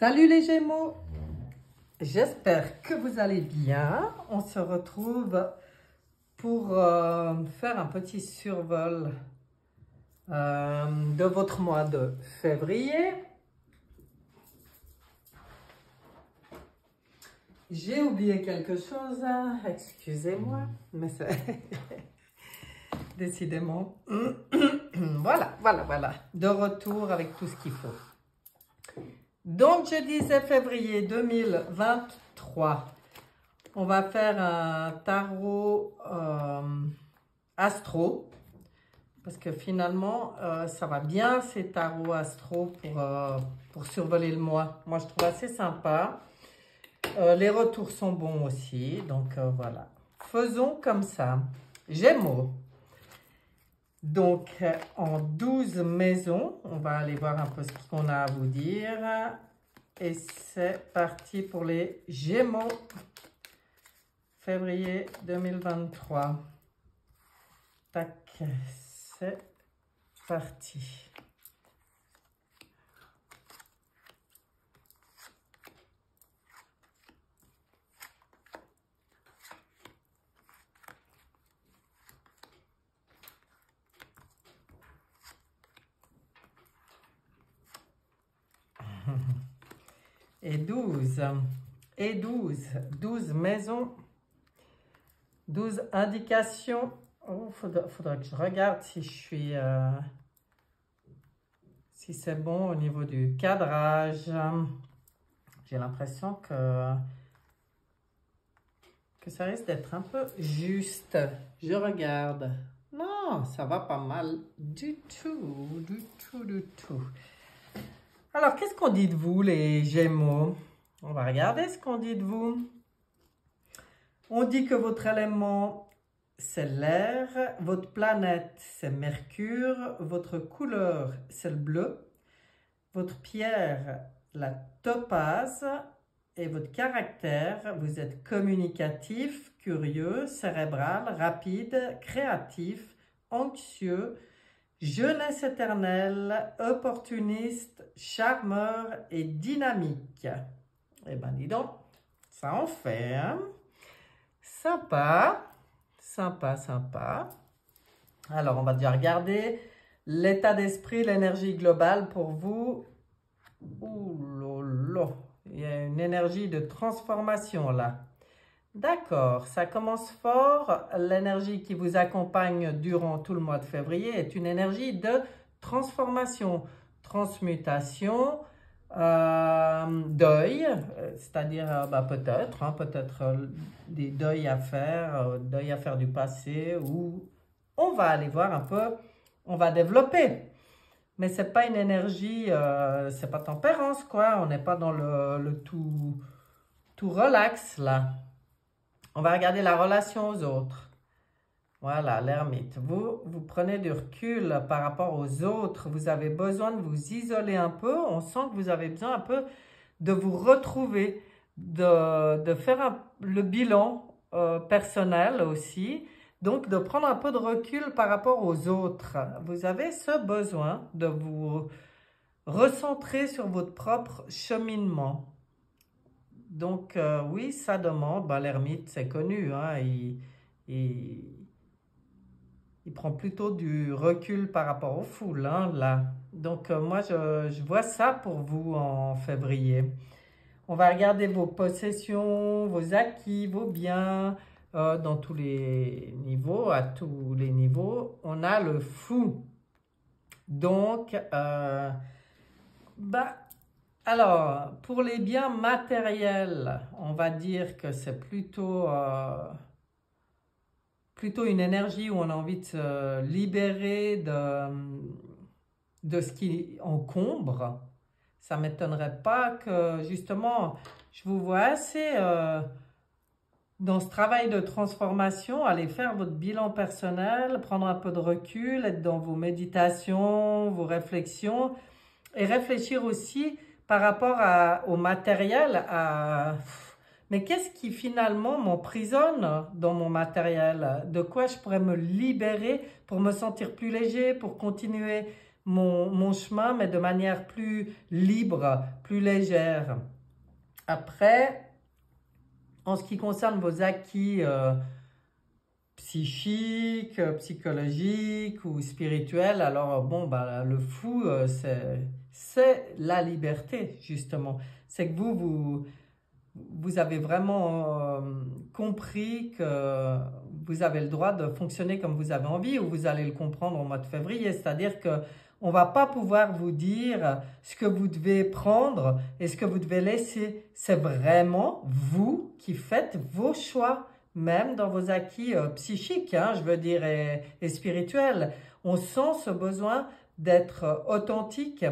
Salut les Gémeaux, j'espère que vous allez bien. On se retrouve pour faire un petit survol de votre mois de février. J'ai oublié quelque chose, excusez-moi, mais c'est décidément, voilà, de retour avec tout ce qu'il faut. Donc, je disais février 2023, on va faire un tarot astro, parce que finalement, ça va bien ces tarots astro pour survoler le mois. Moi, je trouve assez sympa. Les retours sont bons aussi, donc voilà. Faisons comme ça. Gémeaux. Donc, en 12 maisons, on va aller voir un peu ce qu'on a à vous dire. Et c'est parti pour les Gémeaux. Février 2023. Tac, c'est parti. Et 12 maisons, 12 indications. Oh, faudra que je regarde si je suis, si c'est bon au niveau du cadrage. J'ai l'impression que ça risque d'être un peu juste. Je regarde. Non, ça va pas mal du tout. Alors, qu'est-ce qu'on dit de vous, les Gémeaux? On va regarder ce qu'on dit de vous. On dit que votre élément, c'est l'air. Votre planète, c'est Mercure. Votre couleur, c'est le bleu. Votre pierre, la topaze. Et votre caractère, vous êtes communicatif, curieux, cérébral, rapide, créatif, anxieux, jeunesse éternelle, opportuniste, charmeur et dynamique. Eh ben dis donc, ça en fait, hein? Sympa. Alors, on va déjà regarder l'état d'esprit, l'énergie globale pour vous. Ouh là là, il y a une énergie de transformation là. D'accord, ça commence fort. L'énergie qui vous accompagne durant tout le mois de février est une énergie de transformation, transmutation, deuil, c'est-à-dire peut-être des deuils à faire du passé, où on va aller voir un peu, on va développer. Mais c'est pas une énergie, c'est pas tempérance quoi, on n'est pas dans le tout relax là. On va regarder la relation aux autres. Voilà, l'ermite. Vous prenez du recul par rapport aux autres. Vous avez besoin de vous isoler un peu. On sent que vous avez besoin un peu de vous retrouver, de faire le bilan personnel aussi. Donc, de prendre un peu de recul par rapport aux autres. Vous avez ce besoin de vous recentrer sur votre propre cheminement. Donc, oui, ça demande, l'ermite, c'est connu, hein, il prend plutôt du recul par rapport aux foules, hein, là. Donc, moi, je vois ça pour vous en février. On va regarder vos possessions, vos acquis, vos biens, dans tous les niveaux, à tous les niveaux. On a le fou. Donc, alors, pour les biens matériels, on va dire que c'est plutôt une énergie où on a envie de se libérer de ce qui encombre. Ça ne m'étonnerait pas que, justement, je vous vois assez dans ce travail de transformation, aller faire votre bilan personnel, prendre un peu de recul, être dans vos méditations, vos réflexions, et réfléchir aussi par rapport au matériel, mais qu'est-ce qui finalement m'emprisonne dans mon matériel? De quoi je pourrais me libérer pour me sentir plus léger, pour continuer mon chemin, mais de manière plus libre, plus légère. Après, en ce qui concerne vos acquis psychiques, psychologiques ou spirituels, alors bon, bah, le fou, c'est la liberté, justement. C'est que vous avez vraiment compris que vous avez le droit de fonctionner comme vous avez envie, ou vous allez le comprendre au mois de février, c'est-à-dire que on va pas pouvoir vous dire ce que vous devez prendre et ce que vous devez laisser. C'est vraiment vous qui faites vos choix, même dans vos acquis psychiques, hein, je veux dire, et spirituels. On sent ce besoin d'être authentique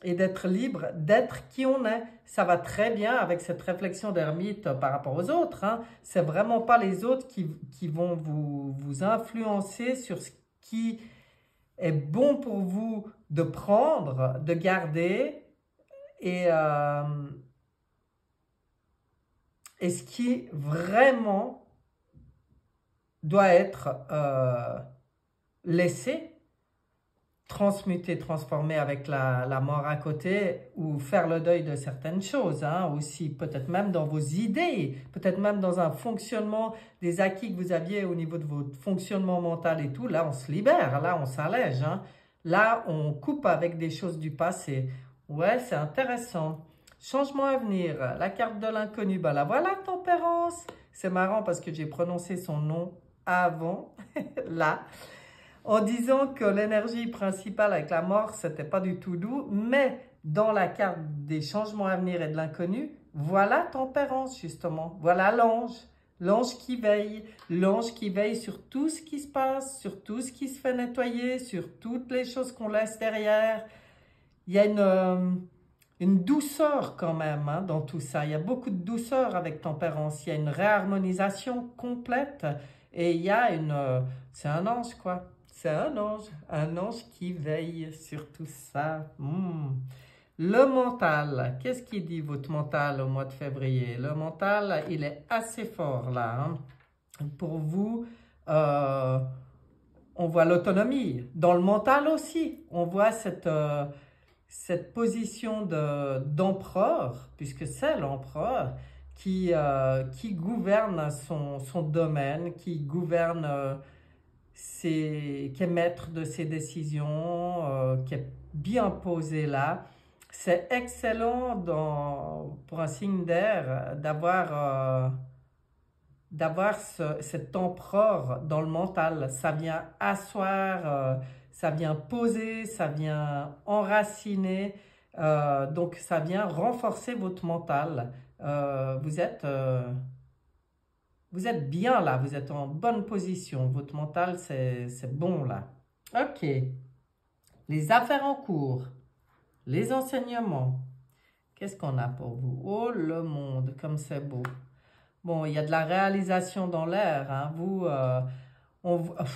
et d'être libre, d'être qui on est. Ça va très bien avec cette réflexion d'ermite par rapport aux autres, hein. C'est vraiment pas les autres qui vont vous influencer sur ce qui est bon pour vous de prendre, de garder, et ce qui vraiment doit être laissé, transmuter, transformer avec la mort à côté, ou faire le deuil de certaines choses, hein, aussi, peut-être même dans vos idées, peut-être même dans un fonctionnement, des acquis que vous aviez au niveau de votre fonctionnement mental et tout. Là, on se libère, là, on s'allège, hein. Là, on coupe avec des choses du passé. Ouais, c'est intéressant. Changement à venir, la carte de l'inconnu, ben là, voilà, tempérance. C'est marrant parce que j'ai prononcé son nom avant, là, en disant que l'énergie principale avec la mort, c'était pas du tout doux, mais dans la carte des changements à venir et de l'inconnu, voilà tempérance, justement. Voilà l'ange. L'ange qui veille sur tout ce qui se passe, sur tout ce qui se fait nettoyer, sur toutes les choses qu'on laisse derrière. Il y a une douceur quand même, hein, dans tout ça. Il y a beaucoup de douceur avec tempérance. Il y a une réharmonisation complète. Et il y a c'est un ange, quoi. C'est un ange qui veille sur tout ça. Le mental, qu'est-ce qui dit votre mental au mois de février? Le mental, il est assez fort là, hein. Pour vous, on voit l'autonomie. Dans le mental aussi, on voit cette position d'empereur, puisque c'est l'empereur qui gouverne son domaine, qui gouverne, qui est maître de ses décisions, qui est bien posé là. C'est excellent pour un signe d'air d'avoir cet empereur dans le mental. Ça vient asseoir, ça vient poser, ça vient enraciner, donc ça vient renforcer votre mental. Vous êtes bien là, vous êtes en bonne position. Votre mental, c'est bon là. Ok. Les affaires en cours, les enseignements. Qu'est-ce qu'on a pour vous? Oh, le monde, comme c'est beau. Bon, il y a de la réalisation dans l'air, hein. Vous,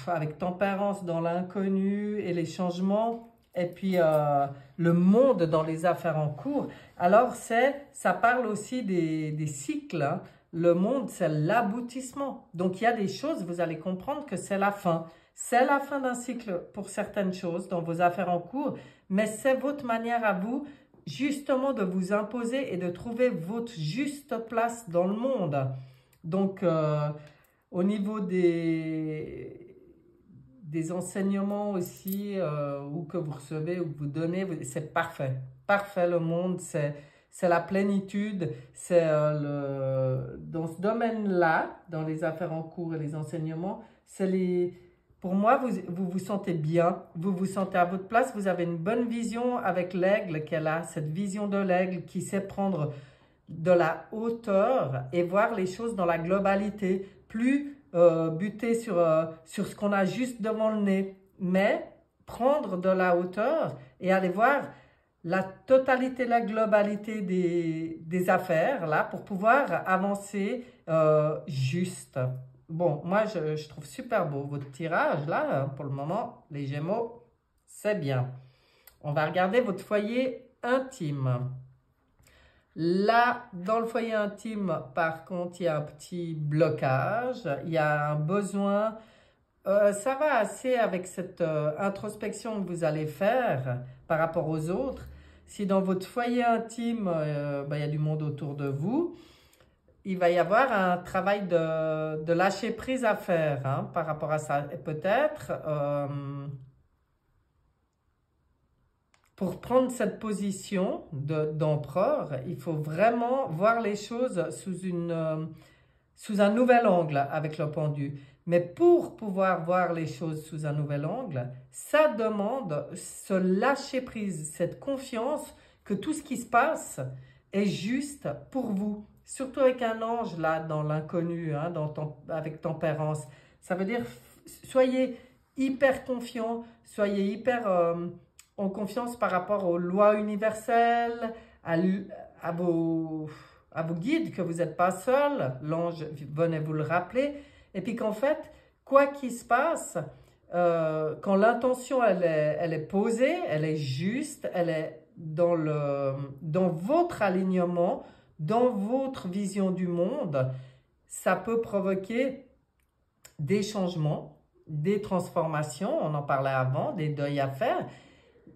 avec tempérance dans l'inconnu et les changements, et puis le monde dans les affaires en cours. Alors, ça parle aussi des cycles, hein. Le monde, c'est l'aboutissement. Donc, il y a des choses, vous allez comprendre que c'est la fin. C'est la fin d'un cycle pour certaines choses dans vos affaires en cours, mais c'est votre manière à vous, justement, de vous imposer et de trouver votre juste place dans le monde. Donc, au niveau des enseignements aussi, ou que vous recevez ou que vous donnez, c'est parfait. Parfait, le monde, c'est la plénitude. C'est dans ce domaine-là, dans les affaires en cours et les enseignements, pour moi, vous sentez bien, vous vous sentez à votre place, vous avez une bonne vision avec l'aigle qu'elle a, cette vision de l'aigle qui sait prendre de la hauteur et voir les choses dans la globalité, plus buter sur ce qu'on a juste devant le nez, mais prendre de la hauteur et aller voir la totalité, la globalité des affaires, là, pour pouvoir avancer juste. Bon, moi, je trouve super beau votre tirage, là, pour le moment, les Gémeaux, c'est bien. On va regarder votre foyer intime. Là, dans le foyer intime, par contre, il y a un petit blocage, il y a un besoin Ça va assez avec cette introspection que vous allez faire par rapport aux autres. Si dans votre foyer intime, ben, il y a du monde autour de vous, il va y avoir un travail de lâcher prise à faire hein, par rapport à ça. Et peut-être, pour prendre cette position d'empereur, il faut vraiment voir les choses sous un nouvel angle avec le pendu. Mais pour pouvoir voir les choses sous un nouvel angle, ça demande ce lâcher prise, cette confiance que tout ce qui se passe est juste pour vous. Surtout avec un ange là dans l'inconnu, hein, avec tempérance. Ça veut dire soyez hyper confiants, soyez hyper en confiance par rapport aux lois universelles, à, à vos guides, que vous n'êtes pas seul. L'ange venait vous le rappeler. Et puis qu'en fait, quoi qu'il se passe, quand l'intention elle est posée, elle est juste, elle est dans votre alignement, dans votre vision du monde, ça peut provoquer des changements, des transformations, on en parlait avant, des deuils à faire,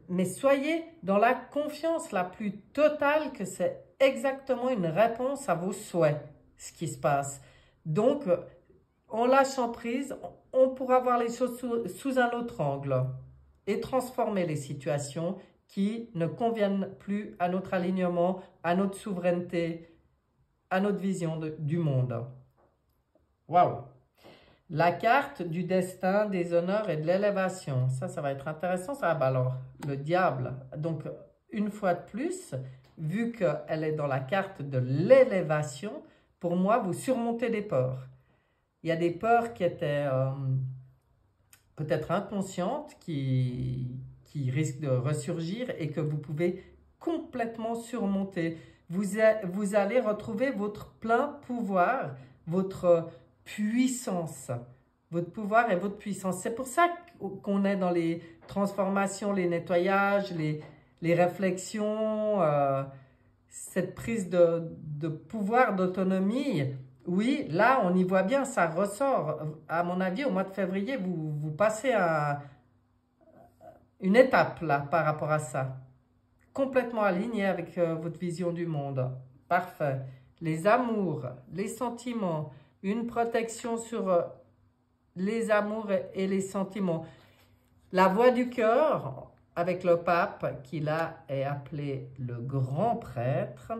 mais soyez dans la confiance la plus totale que c'est exactement une réponse à vos souhaits, ce qui se passe. Donc, en lâchant prise, on pourra voir les choses sous un autre angle et transformer les situations qui ne conviennent plus à notre alignement, à notre souveraineté, à notre vision du monde. Waouh! La carte du destin, des honneurs et de l'élévation. Ça va être intéressant. Ça, alors, le diable. Donc, une fois de plus, vu qu'elle est dans la carte de l'élévation, pour moi, vous surmontez des peurs. Il y a des peurs qui étaient peut-être inconscientes, qui risquent de ressurgir et que vous pouvez complètement surmonter. Vous allez retrouver votre plein pouvoir, votre puissance, votre pouvoir et votre puissance. C'est pour ça qu'on est dans les transformations, les nettoyages, les réflexions, cette prise de pouvoir, d'autonomie. Oui, là, on y voit bien, ça ressort. À mon avis, au mois de février, vous passez une étape là par rapport à ça. Complètement aligné avec votre vision du monde. Parfait. Les amours, les sentiments, une protection sur les amours et les sentiments. La voix du cœur, avec le pape, qui là est appelé le grand prêtre,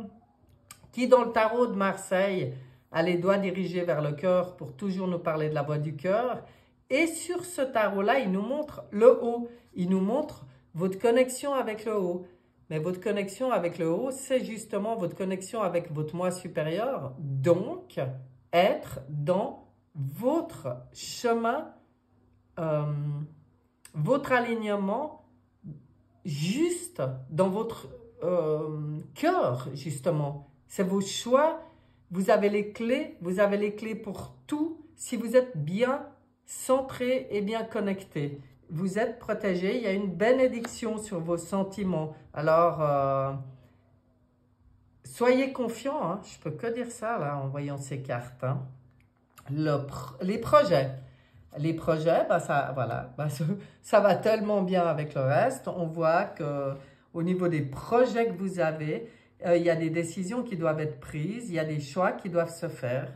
qui dans le tarot de Marseille a les doigts dirigés vers le cœur pour toujours nous parler de la voix du cœur. Et sur ce tarot-là, il nous montre le haut. Il nous montre votre connexion avec le haut. Mais votre connexion avec le haut, c'est justement votre connexion avec votre moi supérieur. Donc, être dans votre chemin, votre alignement, juste dans votre cœur, justement. C'est vos choix. Vous avez les clés pour tout si vous êtes bien centré et bien connecté. Vous êtes protégé, il y a une bénédiction sur vos sentiments. Alors, soyez confiants, hein. Je peux que dire ça là en voyant ces cartes. Hein. Les projets. Les projets, bah, ça va tellement bien avec le reste. On voit qu'au niveau des projets que vous avez, il y a des décisions qui doivent être prises, il y a des choix qui doivent se faire.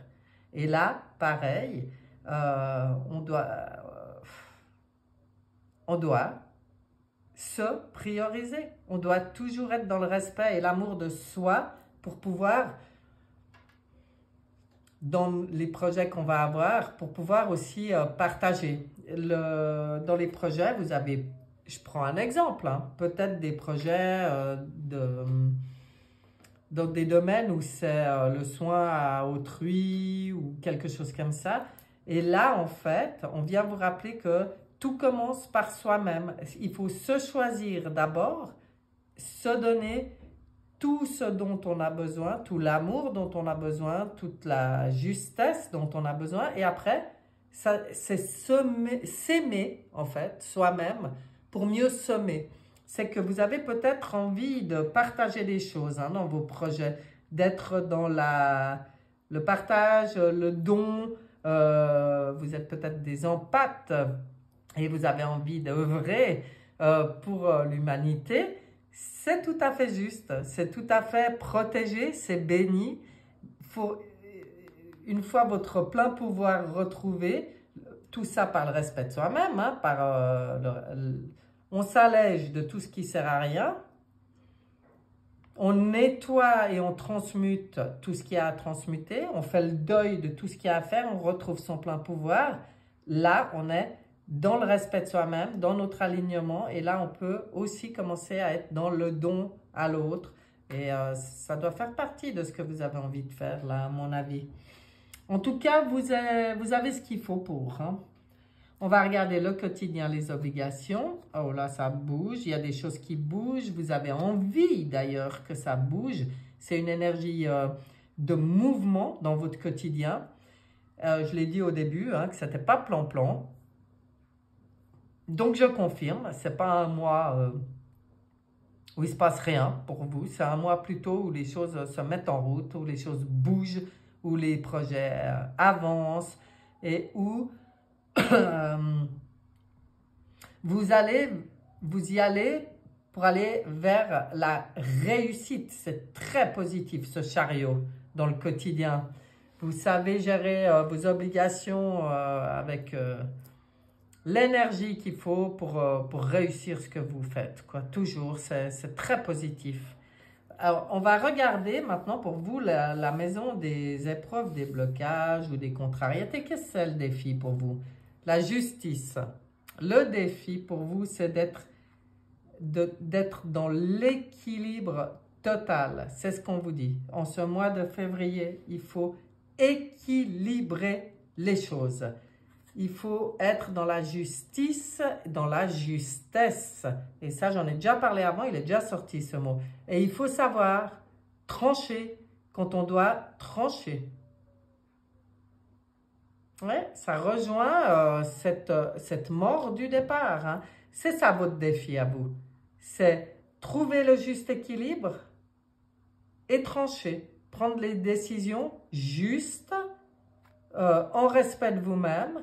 Et là, pareil, on doit se prioriser. On doit toujours être dans le respect et l'amour de soi pour pouvoir, dans les projets qu'on va avoir, pour pouvoir aussi partager. Dans les projets, vous avez, je prends un exemple, hein, peut-être des projets dans des domaines où c'est le soin à autrui ou quelque chose comme ça. Et là, en fait, on vient vous rappeler que tout commence par soi-même. Il faut se choisir d'abord, se donner tout ce dont on a besoin, tout l'amour dont on a besoin, toute la justesse dont on a besoin. Et après, c'est s'aimer, en fait, soi-même, pour mieux semer. C'est que vous avez peut-être envie de partager des choses hein, dans vos projets, d'être dans le partage, le don, vous êtes peut-être des empathes et vous avez envie d'œuvrer pour l'humanité, c'est tout à fait juste, c'est tout à fait protégé, c'est béni. Une fois votre plein pouvoir retrouvé, tout ça par le respect de soi-même, hein, on s'allège de tout ce qui ne sert à rien, on nettoie et on transmute tout ce qu'il y a à transmuter, on fait le deuil de tout ce qu'il y a à faire, on retrouve son plein pouvoir. Là, on est dans le respect de soi-même, dans notre alignement, et là, on peut aussi commencer à être dans le don à l'autre. Et ça doit faire partie de ce que vous avez envie de faire, là, à mon avis. En tout cas, vous avez ce qu'il faut pour. Hein. On va regarder le quotidien, les obligations. Oh là, ça bouge. Il y a des choses qui bougent. Vous avez envie d'ailleurs que ça bouge. C'est une énergie de mouvement dans votre quotidien. Je l'ai dit au début, hein, que ce n'était pas plan-plan. Donc, je confirme. Ce n'est pas un mois où il ne se passe rien pour vous. C'est un mois plutôt où les choses se mettent en route, où les choses bougent, où les projets avancent et où vous y allez pour aller vers la réussite. C'est très positif ce chariot dans le quotidien. Vous savez gérer vos obligations avec l'énergie qu'il faut pour réussir ce que vous faites, quoi. Toujours, c'est très positif. Alors, on va regarder maintenant pour vous la maison des épreuves, des blocages ou des contrariétés. Qu'est-ce que c'est le défi pour vous? La justice. Le défi pour vous, c'est d'être dans l'équilibre total. C'est ce qu'on vous dit. En ce mois de février, il faut équilibrer les choses. Il faut être dans la justice, dans la justesse. Et ça, j'en ai déjà parlé avant, il est déjà sorti ce mot. Et il faut savoir trancher quand on doit trancher. Ouais, ça rejoint cette mort du départ. Hein. C'est ça votre défi à vous. C'est trouver le juste équilibre et trancher. Prendre les décisions justes, en respect de vous-même.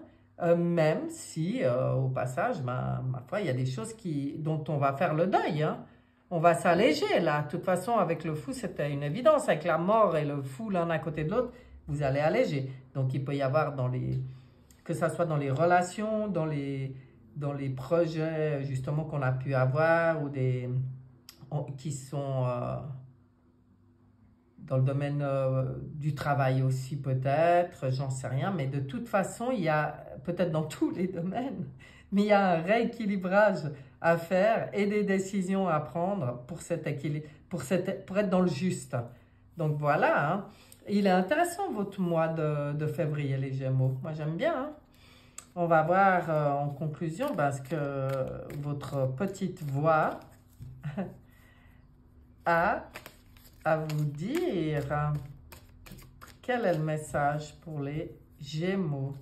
Même si, au passage, ma foi, il y a des choses dont on va faire le deuil. Hein. On va s'alléger, là. De toute façon, avec le fou, c'était une évidence. Avec la mort et le fou l'un à côté de l'autre, vous allez alléger. Donc, il peut y avoir que ça soit dans les relations, dans les projets, justement, qu'on a pu avoir, ou qui sont dans le domaine du travail aussi, peut-être, j'en sais rien. Mais de toute façon, il y a, peut-être dans tous les domaines, mais il y a un rééquilibrage à faire et des décisions à prendre pour cet équilibre, pour être dans le juste. Donc voilà, hein. Il est intéressant votre mois de février, les Gémeaux. Moi, j'aime bien. Hein. On va voir en conclusion ce que votre petite voix a à vous dire. Quel est le message pour les Gémeaux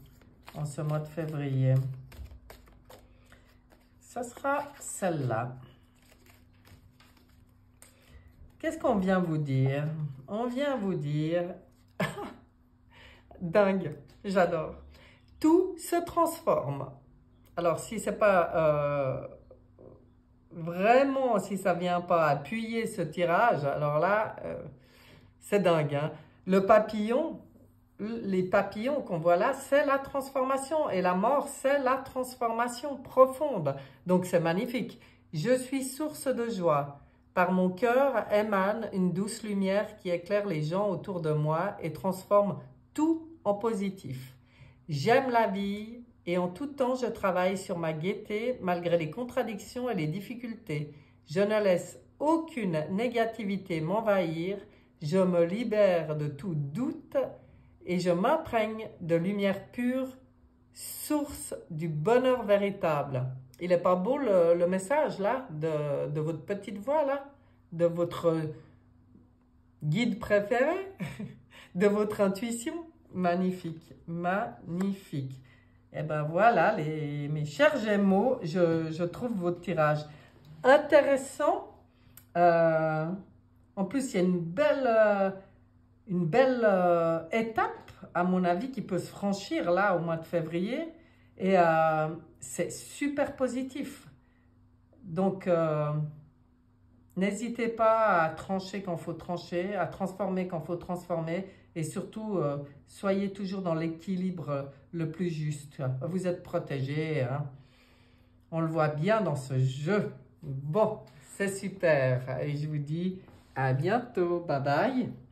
en ce mois de février? Ça sera celle-là. Qu'est-ce qu'on vient vous dire? On vient vous dire... Dingue, j'adore. Tout se transforme. Alors, si c'est pas... vraiment, si ça vient pas appuyer ce tirage, alors là, c'est dingue. Hein? Le papillon, les papillons qu'on voit là, c'est la transformation. Et la mort, c'est la transformation profonde. Donc, c'est magnifique. Je suis source de joie. Par mon cœur émane une douce lumière qui éclaire les gens autour de moi et transforme tout en positif. J'aime la vie et en tout temps je travaille sur ma gaieté malgré les contradictions et les difficultés. Je ne laisse aucune négativité m'envahir. Je me libère de tout doute et je m'imprègne de lumière pure, source du bonheur véritable. Il n'est pas beau le message là, de votre petite voix là, de votre guide préféré, de votre intuition? Magnifique, magnifique. Et ben voilà, mes chers Gémeaux, je trouve votre tirage intéressant. En plus, il y a une belle étape à mon avis, qui peut se franchir là au mois de février. Et c'est super positif. Donc, n'hésitez pas à trancher quand il faut trancher, à transformer quand il faut transformer. Et surtout, soyez toujours dans l'équilibre le plus juste. Vous êtes protégés, hein. On le voit bien dans ce jeu. Bon, c'est super. Et je vous dis à bientôt. Bye bye.